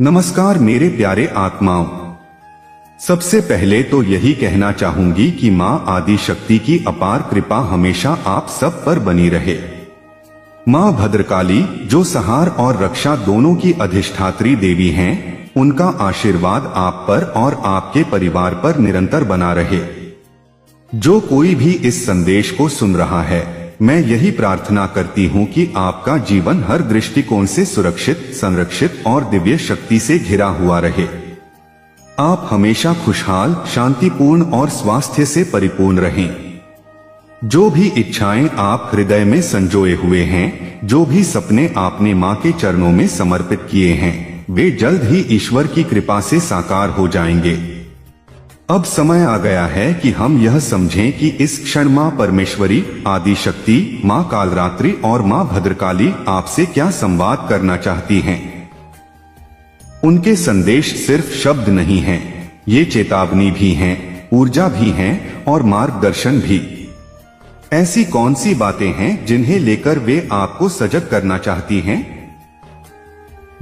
नमस्कार मेरे प्यारे आत्माओं। सबसे पहले तो यही कहना चाहूंगी कि मां आदि शक्ति की अपार कृपा हमेशा आप सब पर बनी रहे। मां भद्रकाली जो संहार और रक्षा दोनों की अधिष्ठात्री देवी हैं, उनका आशीर्वाद आप पर और आपके परिवार पर निरंतर बना रहे। जो कोई भी इस संदेश को सुन रहा है, मैं यही प्रार्थना करती हूँ कि आपका जीवन हर दृष्टिकोण से सुरक्षित, संरक्षित और दिव्य शक्ति से घिरा हुआ रहे। आप हमेशा खुशहाल, शांतिपूर्ण और स्वास्थ्य से परिपूर्ण रहें। जो भी इच्छाएं आप हृदय में संजोए हुए हैं, जो भी सपने आपने मां के चरणों में समर्पित किए हैं, वे जल्द ही ईश्वर की कृपा से साकार हो जाएंगे। अब समय आ गया है कि हम यह समझें कि इस क्षण मां परमेश्वरी, आदि शक्ति, मां कालरात्रि और मां भद्रकाली आपसे क्या संवाद करना चाहती हैं। उनके संदेश सिर्फ शब्द नहीं हैं, ये चेतावनी भी हैं, ऊर्जा भी हैं और मार्गदर्शन भी। ऐसी कौन सी बातें हैं जिन्हें लेकर वे आपको सजग करना चाहती हैं?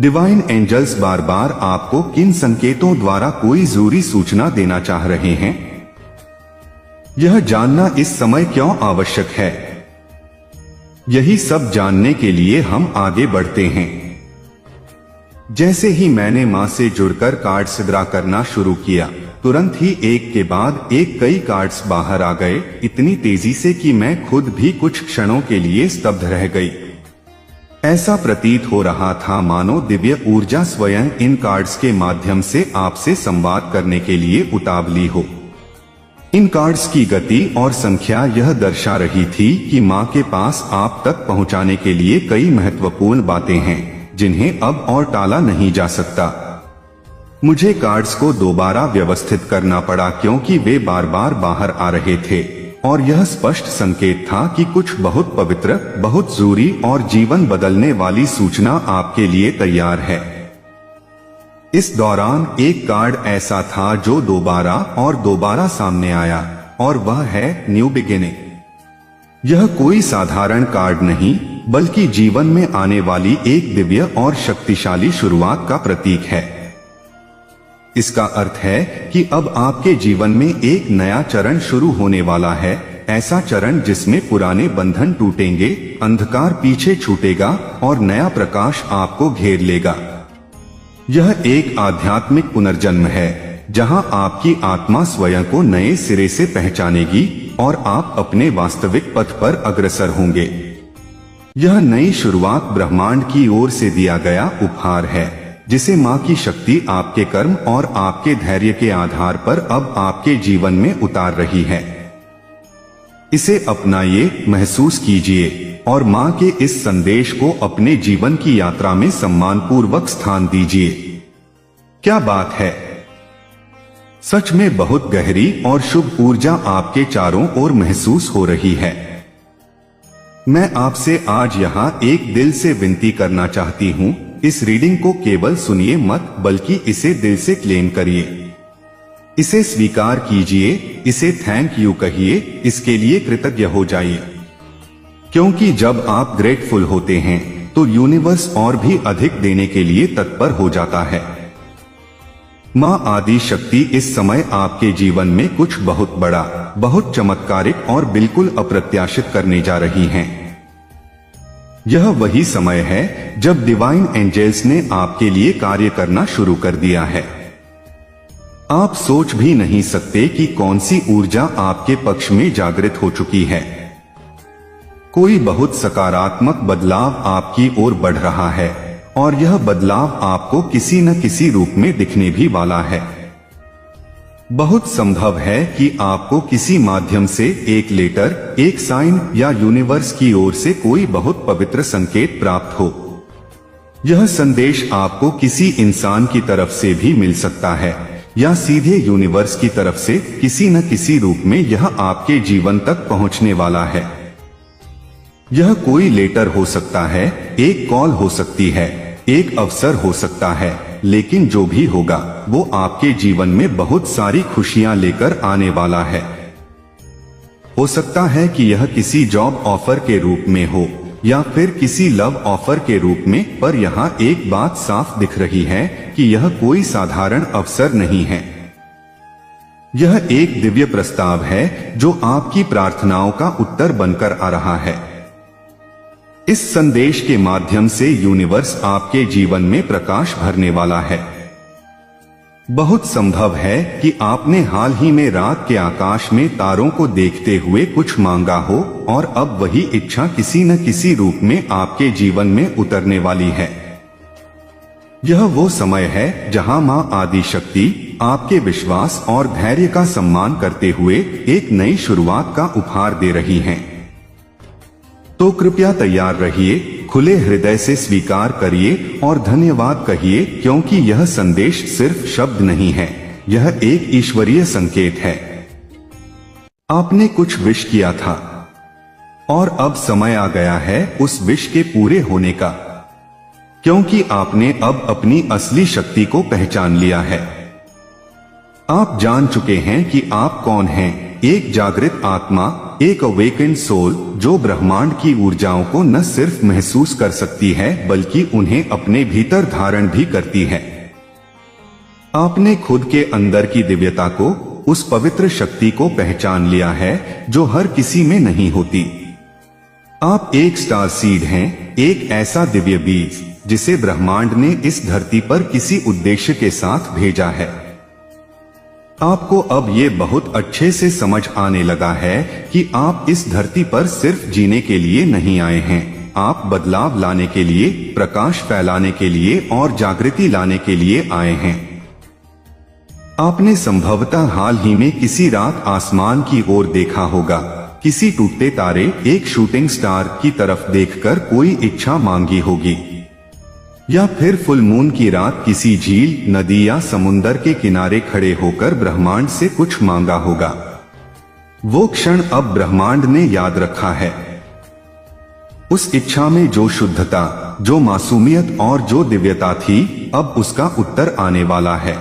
डिवाइन एंजल्स बार बार आपको किन संकेतों द्वारा कोई जरूरी सूचना देना चाह रहे हैं? यह जानना इस समय क्यों आवश्यक है? यही सब जानने के लिए हम आगे बढ़ते हैं। जैसे ही मैंने मां से जुड़कर कार्ड्स ड्रा करना शुरू किया, तुरंत ही एक के बाद एक कई कार्ड्स बाहर आ गए, इतनी तेजी से कि मैं खुद भी कुछ क्षणों के लिए स्तब्ध रह गई। ऐसा प्रतीत हो रहा था मानो दिव्य ऊर्जा स्वयं इन कार्ड्स के माध्यम से आपसे संवाद करने के लिए उतावली हो। इन कार्ड्स की गति और संख्या यह दर्शा रही थी कि मां के पास आप तक पहुंचाने के लिए कई महत्वपूर्ण बातें हैं, जिन्हें अब और टाला नहीं जा सकता। मुझे कार्ड्स को दोबारा व्यवस्थित करना पड़ा क्योंकि वे बार बार बाहर आ रहे थे और यह स्पष्ट संकेत था कि कुछ बहुत पवित्र, बहुत जरूरी और जीवन बदलने वाली सूचना आपके लिए तैयार है। इस दौरान एक कार्ड ऐसा था जो दोबारा और दोबारा सामने आया, और वह है न्यू बिगिनिंग। यह कोई साधारण कार्ड नहीं, बल्कि जीवन में आने वाली एक दिव्य और शक्तिशाली शुरुआत का प्रतीक है। इसका अर्थ है कि अब आपके जीवन में एक नया चरण शुरू होने वाला है, ऐसा चरण जिसमें पुराने बंधन टूटेंगे, अंधकार पीछे छूटेगा और नया प्रकाश आपको घेर लेगा। यह एक आध्यात्मिक पुनर्जन्म है, जहां आपकी आत्मा स्वयं को नए सिरे से पहचानेगी और आप अपने वास्तविक पथ पर अग्रसर होंगे। यह नई शुरुआत ब्रह्मांड की ओर से दिया गया उपहार है, जिसे मां की शक्ति आपके कर्म और आपके धैर्य के आधार पर अब आपके जीवन में उतार रही है। इसे अपनाइए, महसूस कीजिए और मां के इस संदेश को अपने जीवन की यात्रा में सम्मानपूर्वक स्थान दीजिए। क्या बात है! सच में बहुत गहरी और शुभ ऊर्जा आपके चारों ओर महसूस हो रही है। मैं आपसे आज यहाँ एक दिल से विनती करना चाहती हूँ, इस रीडिंग को केवल सुनिए मत, बल्कि इसे दिल से क्लेम करिए। इसे स्वीकार कीजिए, इसे थैंक यू कहिए, इसके लिए कृतज्ञ हो जाइए। क्योंकि जब आप ग्रेटफुल होते हैं तो यूनिवर्स और भी अधिक देने के लिए तत्पर हो जाता है। मां आदि शक्ति इस समय आपके जीवन में कुछ बहुत बड़ा, बहुत चमत्कारिक और बिल्कुल अप्रत्याशित करने जा रही हैं। यह वही समय है जब डिवाइन एंजल्स ने आपके लिए कार्य करना शुरू कर दिया है। आप सोच भी नहीं सकते कि कौन सी ऊर्जा आपके पक्ष में जागृत हो चुकी है। कोई बहुत सकारात्मक बदलाव आपकी ओर बढ़ रहा है और यह बदलाव आपको किसी न किसी रूप में दिखने भी वाला है। बहुत संभव है कि आपको किसी माध्यम से एक लेटर, एक साइन या यूनिवर्स की ओर से कोई बहुत पवित्र संकेत प्राप्त हो। यह संदेश आपको किसी इंसान की तरफ से भी मिल सकता है या सीधे यूनिवर्स की तरफ से किसी न किसी रूप में यह आपके जीवन तक पहुंचने वाला है। यह कोई लेटर हो सकता है, एक कॉल हो सकती है, एक अवसर हो सकता है, लेकिन जो भी होगा वो आपके जीवन में बहुत सारी खुशियां लेकर आने वाला है। हो सकता है कि यह किसी जॉब ऑफर के रूप में हो, या फिर किसी लव ऑफर के रूप में, पर यहाँ एक बात साफ दिख रही है कि यह कोई साधारण अवसर नहीं है। यह एक दिव्य प्रस्ताव है जो आपकी प्रार्थनाओं का उत्तर बनकर आ रहा है। इस संदेश के माध्यम से यूनिवर्स आपके जीवन में प्रकाश भरने वाला है। बहुत संभव है कि आपने हाल ही में रात के आकाश में तारों को देखते हुए कुछ मांगा हो और अब वही इच्छा किसी न किसी रूप में आपके जीवन में उतरने वाली है। यह वो समय है जहां मां आदि शक्ति आपके विश्वास और धैर्य का सम्मान करते हुए एक नई शुरुआत का उपहार दे रही हैं। तो कृपया तैयार रहिए, खुले हृदय से स्वीकार करिए और धन्यवाद कहिए, क्योंकि यह संदेश सिर्फ शब्द नहीं है, यह एक ईश्वरीय संकेत है। आपने कुछ विश किया था और अब समय आ गया है उस विश के पूरे होने का, क्योंकि आपने अब अपनी असली शक्ति को पहचान लिया है। आप जान चुके हैं कि आप कौन हैं, एक जागृत आत्मा, एक अवेकेंड सोल जो ब्रह्मांड की ऊर्जाओं को न सिर्फ महसूस कर सकती है बल्कि उन्हें अपने भीतर धारण भी करती है। आपने खुद के अंदर की दिव्यता को, उस पवित्र शक्ति को पहचान लिया है जो हर किसी में नहीं होती। आप एक स्टार सीड हैं, एक ऐसा दिव्य बीज जिसे ब्रह्मांड ने इस धरती पर किसी उद्देश्य के साथ भेजा है। आपको अब ये बहुत अच्छे से समझ आने लगा है कि आप इस धरती पर सिर्फ जीने के लिए नहीं आए हैं, आप बदलाव लाने के लिए, प्रकाश फैलाने के लिए और जागृति लाने के लिए आए हैं। आपने संभवतः हाल ही में किसी रात आसमान की ओर देखा होगा, किसी टूटते तारे, एक शूटिंग स्टार की तरफ देखकर कोई इच्छा मांगी होगी, या फिर फुल मून की रात किसी झील, नदी या समुंदर के किनारे खड़े होकर ब्रह्मांड से कुछ मांगा होगा। वो क्षण अब ब्रह्मांड ने याद रखा है। उस इच्छा में जो शुद्धता, जो मासूमियत और जो दिव्यता थी, अब उसका उत्तर आने वाला है।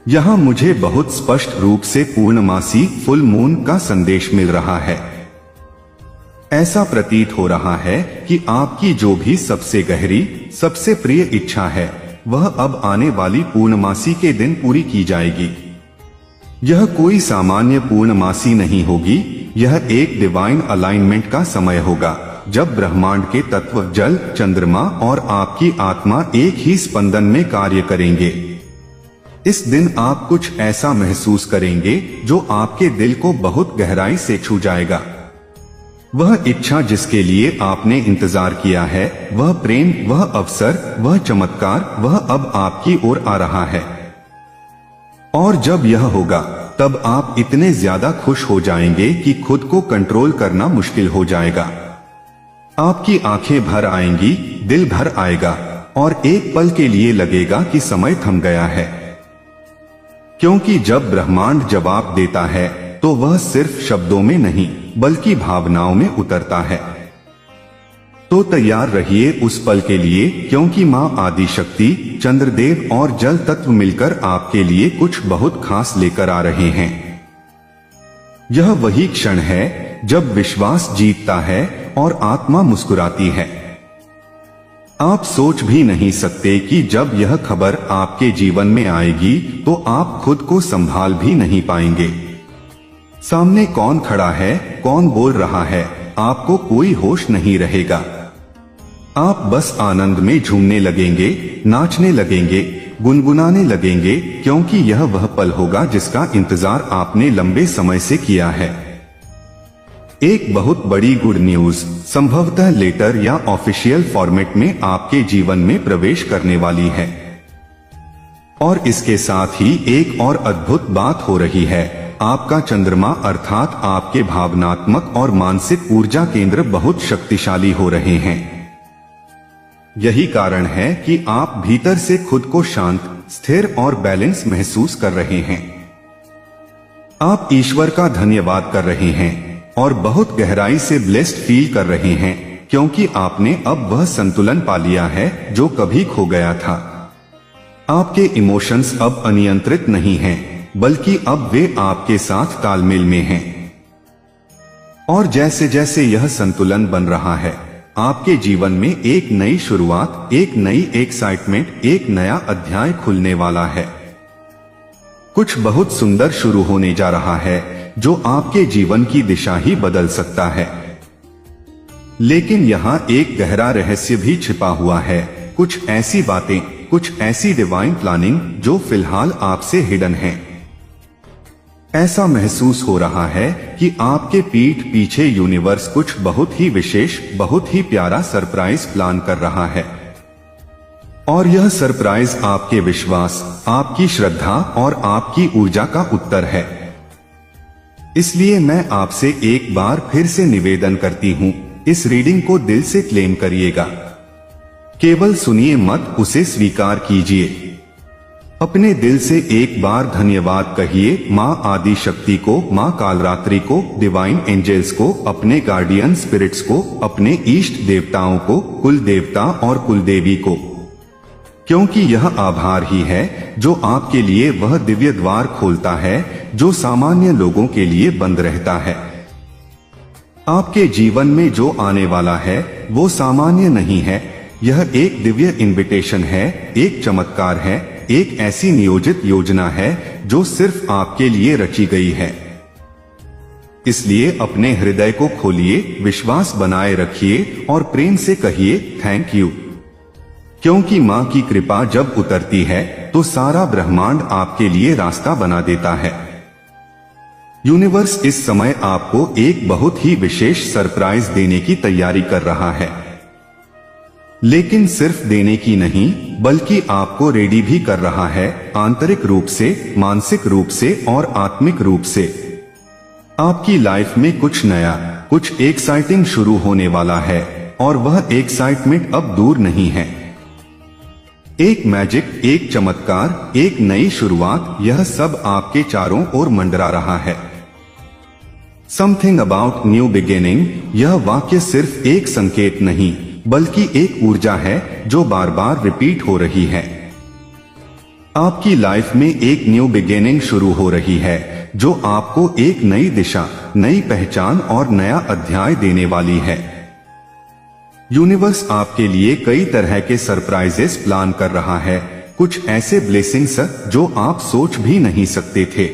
यहाँ मुझे बहुत स्पष्ट रूप से पूर्णमासी, फुल मून का संदेश मिल रहा है। ऐसा प्रतीत हो रहा है कि आपकी जो भी सबसे गहरी, सबसे प्रिय इच्छा है, वह अब आने वाली पूर्णमासी के दिन पूरी की जाएगी। यह कोई सामान्य पूर्णमासी नहीं होगी, यह एक डिवाइन अलाइनमेंट का समय होगा, जब ब्रह्मांड के तत्व, जल, चंद्रमा और आपकी आत्मा एक ही स्पंदन में कार्य करेंगे। इस दिन आप कुछ ऐसा महसूस करेंगे जो आपके दिल को बहुत गहराई से छू जाएगा। वह इच्छा जिसके लिए आपने इंतजार किया है, वह प्रेम, वह अवसर, वह चमत्कार, वह अब आपकी ओर आ रहा है। और जब यह होगा, तब आप इतने ज्यादा खुश हो जाएंगे कि खुद को कंट्रोल करना मुश्किल हो जाएगा। आपकी आंखें भर आएंगी, दिल भर आएगा और एक पल के लिए लगेगा कि समय थम गया है। क्योंकि जब ब्रह्मांड जवाब देता है तो वह सिर्फ शब्दों में नहीं बल्कि भावनाओं में उतरता है। तो तैयार रहिए उस पल के लिए, क्योंकि मां आदि शक्ति, चंद्रदेव और जल तत्व मिलकर आपके लिए कुछ बहुत खास लेकर आ रहे हैं। यह वही क्षण है जब विश्वास जीतता है और आत्मा मुस्कुराती है। आप सोच भी नहीं सकते कि जब यह खबर आपके जीवन में आएगी तो आप खुद को संभाल भी नहीं पाएंगे। सामने कौन खड़ा है, कौन बोल रहा है, आपको कोई होश नहीं रहेगा। आप बस आनंद में झूमने लगेंगे, नाचने लगेंगे, गुनगुनाने लगेंगे, क्योंकि यह वह पल होगा जिसका इंतजार आपने लंबे समय से किया है। एक बहुत बड़ी गुड न्यूज संभवतः लेटर या ऑफिशियल फॉर्मेट में आपके जीवन में प्रवेश करने वाली है। और इसके साथ ही एक और अद्भुत बात हो रही है, आपका चंद्रमा अर्थात आपके भावनात्मक और मानसिक ऊर्जा केंद्र बहुत शक्तिशाली हो रहे हैं। यही कारण है कि आप भीतर से खुद को शांत, स्थिर और बैलेंस महसूस कर रहे हैं। आप ईश्वर का धन्यवाद कर रहे हैं और बहुत गहराई से ब्लेस्ड फील कर रहे हैं, क्योंकि आपने अब वह संतुलन पा लिया है जो कभी खो गया था। आपके इमोशंस अब अनियंत्रित नहीं हैं, बल्कि अब वे आपके साथ तालमेल में हैं। और जैसे जैसे यह संतुलन बन रहा है, आपके जीवन में एक नई शुरुआत, एक नई एक्साइटमेंट, एक नया अध्याय खुलने वाला है। कुछ बहुत सुंदर शुरू होने जा रहा है जो आपके जीवन की दिशा ही बदल सकता है। लेकिन यहाँ एक गहरा रहस्य भी छिपा हुआ है। कुछ ऐसी बातें, कुछ ऐसी डिवाइन प्लानिंग जो फिलहाल आपसे हिडन है। ऐसा महसूस हो रहा है कि आपके पीठ पीछे यूनिवर्स कुछ बहुत ही विशेष, बहुत ही प्यारा सरप्राइज प्लान कर रहा है। और यह सरप्राइज आपके विश्वास, आपकी श्रद्धा और आपकी ऊर्जा का उत्तर है। इसलिए मैं आपसे एक बार फिर से निवेदन करती हूँ, इस रीडिंग को दिल से क्लेम करिएगा। केवल सुनिए मत, उसे स्वीकार कीजिए। अपने दिल से एक बार धन्यवाद कहिए माँ आदि शक्ति को, माँ कालरात्रि को, डिवाइन एंजल्स को, अपने गार्डियन स्पिरिट्स को, अपने इष्ट देवताओं को, कुल देवता और कुलदेवी को, क्योंकि यह आभार ही है जो आपके लिए वह दिव्य द्वार खोलता है जो सामान्य लोगों के लिए बंद रहता है। आपके जीवन में जो आने वाला है वो सामान्य नहीं है। यह एक दिव्य इनविटेशन है, एक चमत्कार है, एक ऐसी नियोजित योजना है जो सिर्फ आपके लिए रची गई है। इसलिए अपने हृदय को खोलिए, विश्वास बनाए रखिए और प्रेम से कहिए थैंक यू। क्योंकि माँ की कृपा जब उतरती है तो सारा ब्रह्मांड आपके लिए रास्ता बना देता है। यूनिवर्स इस समय आपको एक बहुत ही विशेष सरप्राइज देने की तैयारी कर रहा है। लेकिन सिर्फ देने की नहीं, बल्कि आपको रेडी भी कर रहा है, आंतरिक रूप से, मानसिक रूप से और आत्मिक रूप से। आपकी लाइफ में कुछ नया, कुछ एक्साइटिंग शुरू होने वाला है और वह एक्साइटमेंट अब दूर नहीं है। एक मैजिक, एक चमत्कार, एक नई शुरुआत, यह सब आपके चारों ओर मंडरा रहा है। समथिंग अबाउट न्यू बिगिनिंग, यह वाक्य सिर्फ एक संकेत नहीं बल्कि एक ऊर्जा है जो बार बार रिपीट हो रही है। आपकी लाइफ में एक न्यू बिगिनिंग शुरू हो रही है जो आपको एक नई दिशा, नई पहचान और नया अध्याय देने वाली है। यूनिवर्स आपके लिए कई तरह के सरप्राइजेस प्लान कर रहा है, कुछ ऐसे ब्लेसिंग्स जो आप सोच भी नहीं सकते थे।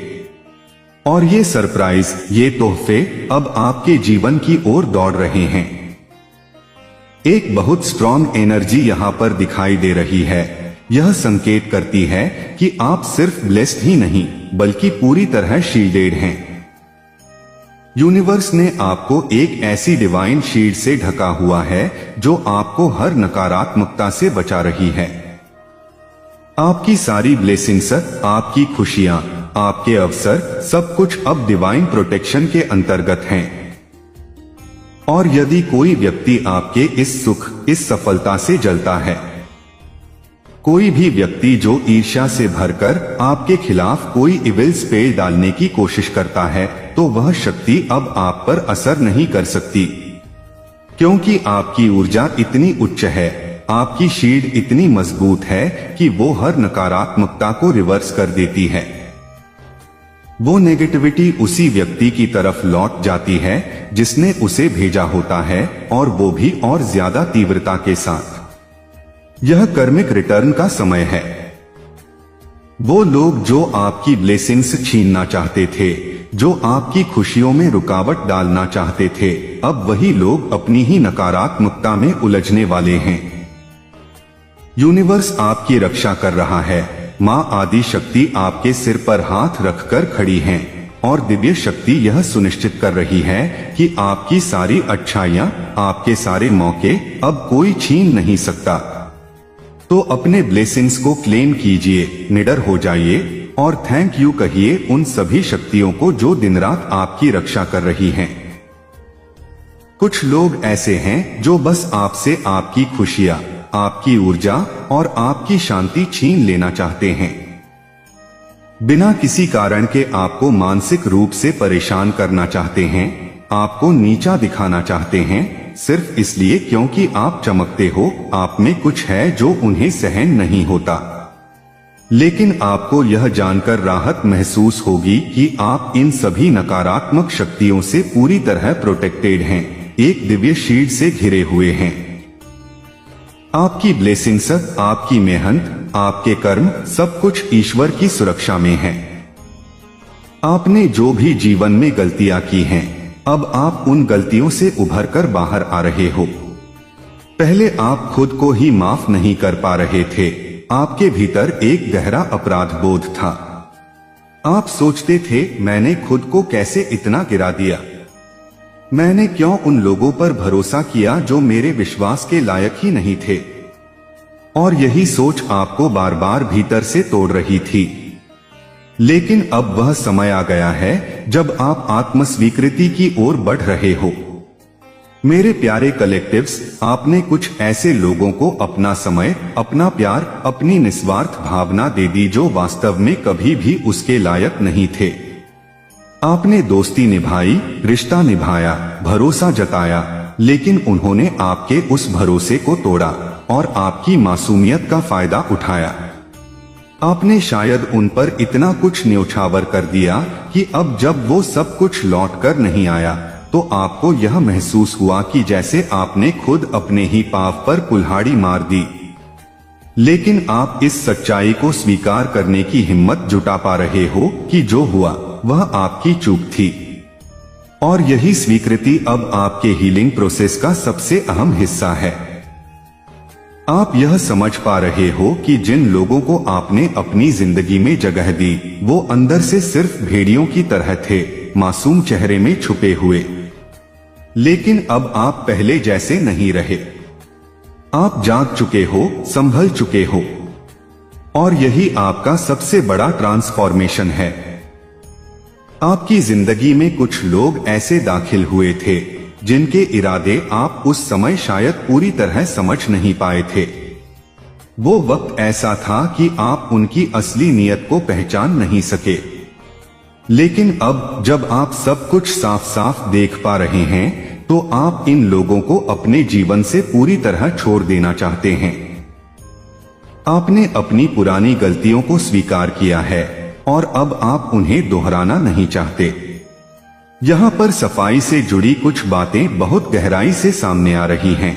और ये सरप्राइज, ये तोहफे अब आपके जीवन की ओर दौड़ रहे हैं। एक बहुत स्ट्रॉन्ग एनर्जी यहाँ पर दिखाई दे रही है। यह संकेत करती है कि आप सिर्फ ब्लेस्ड ही नहीं बल्कि पूरी तरह शील्डेड हैं। यूनिवर्स ने आपको एक ऐसी डिवाइन शील्ड से ढका हुआ है जो आपको हर नकारात्मकता से बचा रही है। आपकी सारी ब्लेसिंग्स, आपकी खुशियां, आपके अवसर, सब कुछ अब डिवाइन प्रोटेक्शन के अंतर्गत हैं। और यदि कोई व्यक्ति आपके इस सुख, इस सफलता से जलता है, कोई भी व्यक्ति जो ईर्ष्या से भरकर आपके खिलाफ कोई इविल स्पेल डालने की कोशिश करता है, तो वह शक्ति अब आप पर असर नहीं कर सकती, क्योंकि आपकी ऊर्जा इतनी उच्च है, आपकी शील्ड इतनी मजबूत है कि वो हर नकारात्मकता को रिवर्स कर देती है। वो नेगेटिविटी उसी व्यक्ति की तरफ लौट जाती है जिसने उसे भेजा होता है, और वो भी और ज्यादा तीव्रता के साथ। यह कर्मिक रिटर्न का समय है। वो लोग जो आपकी ब्लेसिंग्स छीनना चाहते थे, जो आपकी खुशियों में रुकावट डालना चाहते थे, अब वही लोग अपनी ही नकारात्मकता में उलझने वाले हैं। यूनिवर्स आपकी रक्षा कर रहा है। माँ आदि शक्ति आपके सिर पर हाथ रखकर खड़ी हैं और दिव्य शक्ति यह सुनिश्चित कर रही है कि आपकी सारी अच्छाइयाँ, आपके सारे मौके अब कोई छीन नहीं सकता। तो अपने ब्लेसिंग्स को क्लेम कीजिए, निडर हो जाइए और थैंक यू कहिए उन सभी शक्तियों को जो दिन रात आपकी रक्षा कर रही हैं। कुछ लोग ऐसे हैं जो बस आपसे आपकी खुशियाँ, आपकी ऊर्जा और आपकी शांति छीन लेना चाहते हैं। बिना किसी कारण के आपको मानसिक रूप से परेशान करना चाहते हैं, आपको नीचा दिखाना चाहते हैं, सिर्फ इसलिए क्योंकि आप चमकते हो, आप में कुछ है जो उन्हें सहन नहीं होता। लेकिन आपको यह जानकर राहत महसूस होगी कि आप इन सभी नकारात्मक शक्तियों से पूरी तरह प्रोटेक्टेड हैं, एक दिव्य शील्ड से घिरे हुए हैं। आपकी ब्लेसिंग्स, आपकी मेहनत, आपके कर्म, सब कुछ ईश्वर की सुरक्षा में है। आपने जो भी जीवन में गलतियां की हैं, अब आप उन गलतियों से उभर कर बाहर आ रहे हो। पहले आप खुद को ही माफ नहीं कर पा रहे थे, आपके भीतर एक गहरा अपराध बोध था। आप सोचते थे, मैंने खुद को कैसे इतना गिरा दिया, मैंने क्यों उन लोगों पर भरोसा किया जो मेरे विश्वास के लायक ही नहीं थे। और यही सोच आपको बार बार भीतर से तोड़ रही थी। लेकिन अब वह समय आ गया है जब आप आत्मस्वीकृति की ओर बढ़ रहे हो। मेरे प्यारे कलेक्टिव्स, आपने कुछ ऐसे लोगों को अपना समय, अपना प्यार, अपनी निस्वार्थ भावना दे दी जो वास्तव में कभी भी उसके लायक नहीं थे। आपने दोस्ती निभाई, रिश्ता निभाया, भरोसा जताया, लेकिन उन्होंने आपके उस भरोसे को तोड़ा और आपकी मासूमियत का फायदा उठाया। आपने शायद उन पर इतना कुछ न्योछावर कर दिया कि अब जब वो सब कुछ लौट कर नहीं आया तो आपको यह महसूस हुआ कि जैसे आपने खुद अपने ही पांव पर कुल्हाड़ी मार दी। लेकिन आप इस सच्चाई को स्वीकार करने की हिम्मत जुटा पा रहे हो कि जो हुआ वह आपकी चूक थी। और यही स्वीकृति अब आपके हीलिंग प्रोसेस का सबसे अहम हिस्सा है। आप यह समझ पा रहे हो कि जिन लोगों को आपने अपनी जिंदगी में जगह दी वो अंदर से सिर्फ भेड़ियों की तरह थे, मासूम चेहरे में छुपे हुए। लेकिन अब आप पहले जैसे नहीं रहे। आप जाग चुके हो, संभल चुके हो, और यही आपका सबसे बड़ा ट्रांसफॉर्मेशन है। आपकी जिंदगी में कुछ लोग ऐसे दाखिल हुए थे जिनके इरादे आप उस समय शायद पूरी तरह समझ नहीं पाए थे। वो वक्त ऐसा था कि आप उनकी असली नीयत को पहचान नहीं सके। लेकिन अब जब आप सब कुछ साफ साफ देख पा रहे हैं तो आप इन लोगों को अपने जीवन से पूरी तरह छोड़ देना चाहते हैं। आपने अपनी पुरानी गलतियों को स्वीकार किया है और अब आप उन्हें दोहराना नहीं चाहते। यहाँ पर सफाई से जुड़ी कुछ बातें बहुत गहराई से सामने आ रही हैं।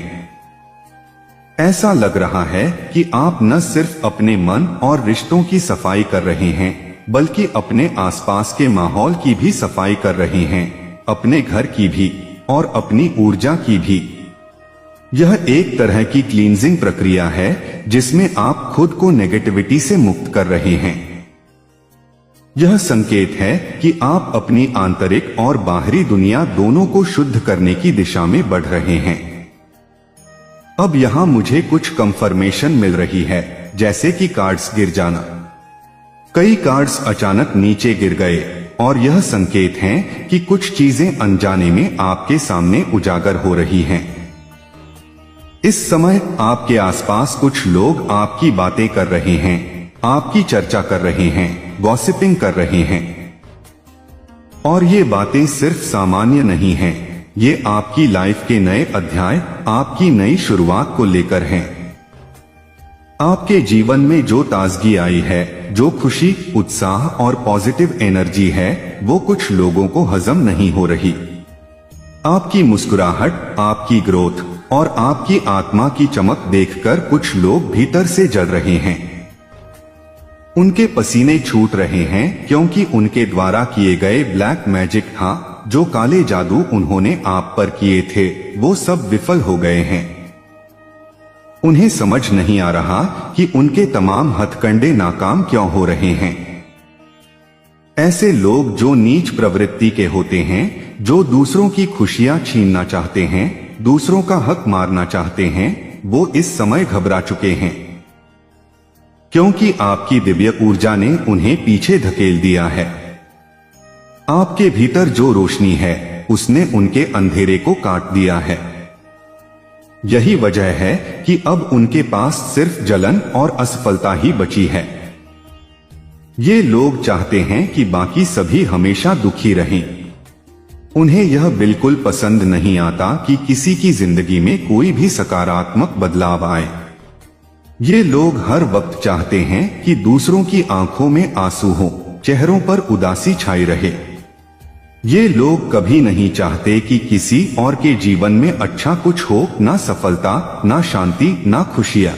ऐसा लग रहा है कि आप न सिर्फ अपने मन और रिश्तों की सफाई कर रहे हैं बल्कि अपने आसपास के माहौल की भी सफाई कर रहे हैं, अपने घर की भी और अपनी ऊर्जा की भी। यह एक तरह की क्लींजिंग प्रक्रिया है जिसमें आप खुद को नेगेटिविटी से मुक्त कर रहे हैं। यह संकेत है कि आप अपनी आंतरिक और बाहरी दुनिया दोनों को शुद्ध करने की दिशा में बढ़ रहे हैं। अब यहाँ मुझे कुछ कंफर्मेशन मिल रही है, जैसे कि कार्ड्स गिर जाना। कई कार्ड्स अचानक नीचे गिर गए और यह संकेत हैं कि कुछ चीजें अनजाने में आपके सामने उजागर हो रही हैं। इस समय आपके आसपास कुछ लोग आपकी बातें कर रहे हैं, आपकी चर्चा कर रहे हैं, गॉसिपिंग कर रहे हैं। और ये बातें सिर्फ सामान्य नहीं हैं, ये आपकी लाइफ के नए अध्याय, आपकी नई शुरुआत को लेकर हैं। आपके जीवन में जो ताजगी आई है, जो खुशी, उत्साह और पॉजिटिव एनर्जी है, वो कुछ लोगों को हजम नहीं हो रही। आपकी मुस्कुराहट, आपकी ग्रोथ और आपकी आत्मा की चमक देखकर कुछ लोग भीतर से जल रहे हैं। उनके पसीने छूट रहे हैं क्योंकि उनके द्वारा किए गए ब्लैक मैजिक था, जो काले जादू उन्होंने आप पर किए थे, वो सब विफल हो गए हैं। उन्हें समझ नहीं आ रहा कि उनके तमाम हथकंडे नाकाम क्यों हो रहे हैं। ऐसे लोग जो नीच प्रवृत्ति के होते हैं, जो दूसरों की खुशियां छीनना चाहते हैं, दूसरों का हक मारना चाहते हैं, वो इस समय घबरा चुके हैं, क्योंकि आपकी दिव्य ऊर्जा ने उन्हें पीछे धकेल दिया है। आपके भीतर जो रोशनी है, उसने उनके अंधेरे को काट दिया है। यही वजह है कि अब उनके पास सिर्फ जलन और असफलता ही बची है। ये लोग चाहते हैं कि बाकी सभी हमेशा दुखी रहें। उन्हें यह बिल्कुल पसंद नहीं आता कि किसी की जिंदगी में कोई भी सकारात्मक बदलाव आए। ये लोग हर वक्त चाहते हैं कि दूसरों की आंखों में आंसू हो, चेहरों पर उदासी छाई रहे। ये लोग कभी नहीं चाहते कि किसी और के जीवन में अच्छा कुछ हो, ना सफलता, ना शांति, ना खुशियाँ।